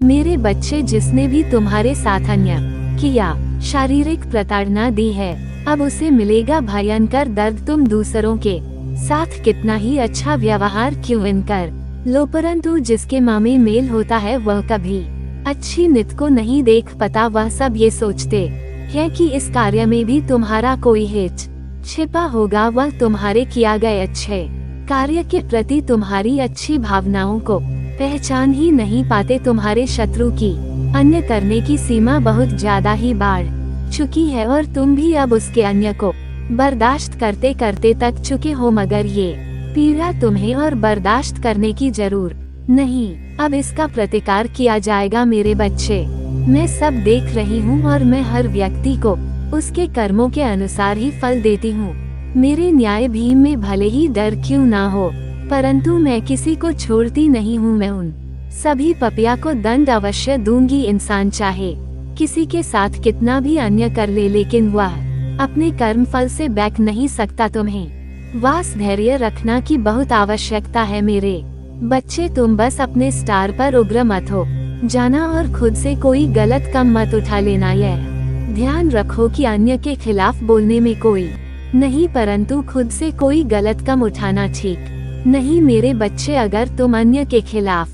मेरे बच्चे, जिसने भी तुम्हारे साथ अन्याय किया, शारीरिक प्रताड़ना दी है, अब उसे मिलेगा भयंकर दर्द। तुम दूसरों के साथ कितना ही अच्छा व्यवहार क्यों न कर लो, परंतु जिसके मामे मेल होता है वह कभी अच्छी नित को नहीं देख पाता। वह सब ये सोचते हैं कि इस कार्य में भी तुम्हारा कोई हित छिपा होगा। वह तुम्हारे किया गए अच्छे कार्य के प्रति तुम्हारी अच्छी भावनाओं को पहचान ही नहीं पाते। तुम्हारे शत्रु की अन्य करने की सीमा बहुत ज्यादा ही बढ़ चुकी है और तुम भी अब उसके अन्य को बर्दाश्त करते करते थक चुके हो, मगर ये पीड़ा तुम्हें और बर्दाश्त करने की जरूर नहीं। अब इसका प्रतिकार किया जाएगा मेरे बच्चे। मैं सब देख रही हूँ और मैं हर व्यक्ति को उसके कर्मों के अनुसार ही फल देती हूँ। मेरे न्याय भीम में भले ही डर क्यों ना हो, परंतु मैं किसी को छोड़ती नहीं हूँ। मैं उन सभी पपिया को दंड अवश्य दूंगी। इंसान चाहे किसी के साथ कितना भी अन्य कर ले, लेकिन वह अपने कर्म फल से बैक नहीं सकता। तुम्हें वास धैर्य रखना की बहुत आवश्यकता है मेरे बच्चे। तुम बस अपने स्टार पर उग्र मत हो जाना और खुद से कोई गलत कम मत उठा लेना। यह ध्यान रखो कि अन्य के खिलाफ बोलने में कोई नहीं, परंतु खुद से कोई गलत कम उठाना ठीक नहीं मेरे बच्चे। अगर तुम अन्य के खिलाफ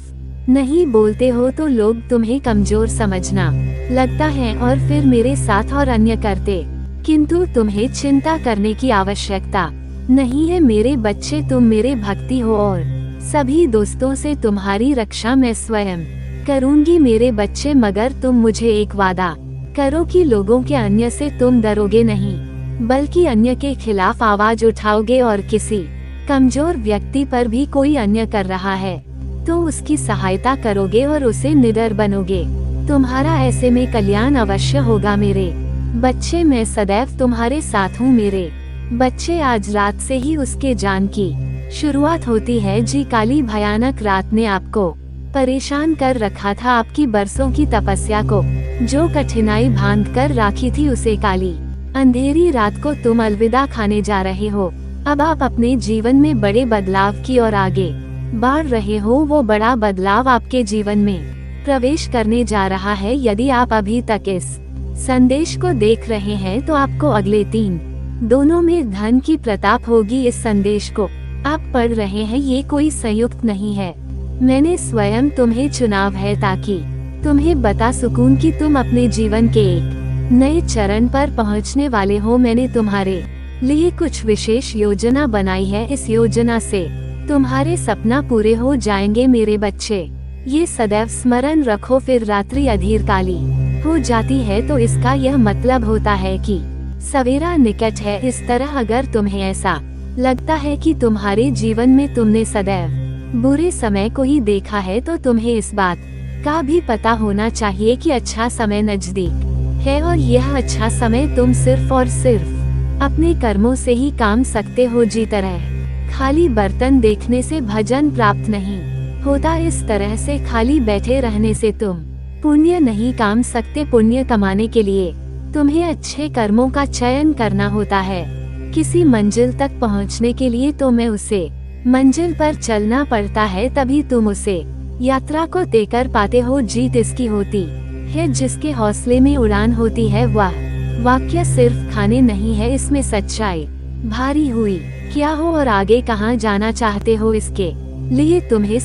नहीं बोलते हो तो लोग तुम्हें कमजोर समझना लगता है और फिर मेरे साथ और अन्य करते, किंतु तुम्हें चिंता करने की आवश्यकता नहीं है मेरे बच्चे। तुम मेरे भक्ति हो और सभी दोस्तों से तुम्हारी रक्षा मैं स्वयं करूंगी मेरे बच्चे। मगर तुम मुझे एक वादा करो कि लोगों के अन्य से तुम डरोगे नहीं, बल्कि अन्य के खिलाफ आवाज उठाओगे और किसी कमजोर व्यक्ति पर भी कोई अन्य कर रहा है तो उसकी सहायता करोगे और उसे निडर बनोगे। तुम्हारा ऐसे में कल्याण अवश्य होगा मेरे बच्चे। मैं सदैव तुम्हारे साथ हूँ मेरे बच्चे। आज रात से ही उसके जान की शुरुआत होती है जी। काली भयानक रात ने आपको परेशान कर रखा था। आपकी बरसों की तपस्या को जो कठिनाई बांध कर राखी थी, उसे काली अंधेरी रात को तुम अलविदा खाने जा रहे हो। अब आप अपने जीवन में बड़े बदलाव की ओर आगे बढ़ रहे हो। वो बड़ा बदलाव आपके जीवन में प्रवेश करने जा रहा है। यदि आप अभी तक इस संदेश को देख रहे हैं तो आपको अगले 3 दोनों में धन की प्रताप होगी। इस संदेश को आप पढ़ रहे हैं, ये कोई संयुक्त नहीं है। मैंने स्वयं तुम्हें चुनाव है ताकि तुम्हें बता सकूं कि तुम अपने जीवन के एक नए चरण पर पहुंचने वाले हो। मैंने तुम्हारे लिए कुछ विशेष योजना बनाई है। इस योजना से तुम्हारे सपना पूरे हो जाएंगे मेरे बच्चे। ये सदैव स्मरण रखो। फिर रात्रि अधीर काली हो जाती है तो इसका यह मतलब होता है कि सवेरा निकट है। इस तरह अगर तुम्हें ऐसा लगता है कि तुम्हारे जीवन में तुमने सदैव बुरे समय को ही देखा है तो तुम्हें इस बात का भी पता होना चाहिए कि अच्छा समय नजदीक है और यह अच्छा समय तुम सिर्फ और सिर्फ अपने कर्मों से ही काम सकते हो। जी तरह खाली बर्तन देखने से भजन प्राप्त नहीं होता, इस तरह से खाली बैठे रहने से तुम पुण्य नहीं काम सकते। पुण्य कमाने के लिए तुम्हें अच्छे कर्मों का चयन करना होता है। किसी मंजिल तक पहुंचने के लिए तो मैं उसे मंजिल पर चलना पड़ता है, तभी तुम उसे यात्रा को तय कर पाते हो। जीत इसकी होती है जिसके हौसले में उड़ान होती है। वह वाक्य सिर्फ खाने नहीं है, इसमें सच्चाई भारी हुई क्या हो और आगे कहां जाना चाहते हो, इसके लिए तुम्हें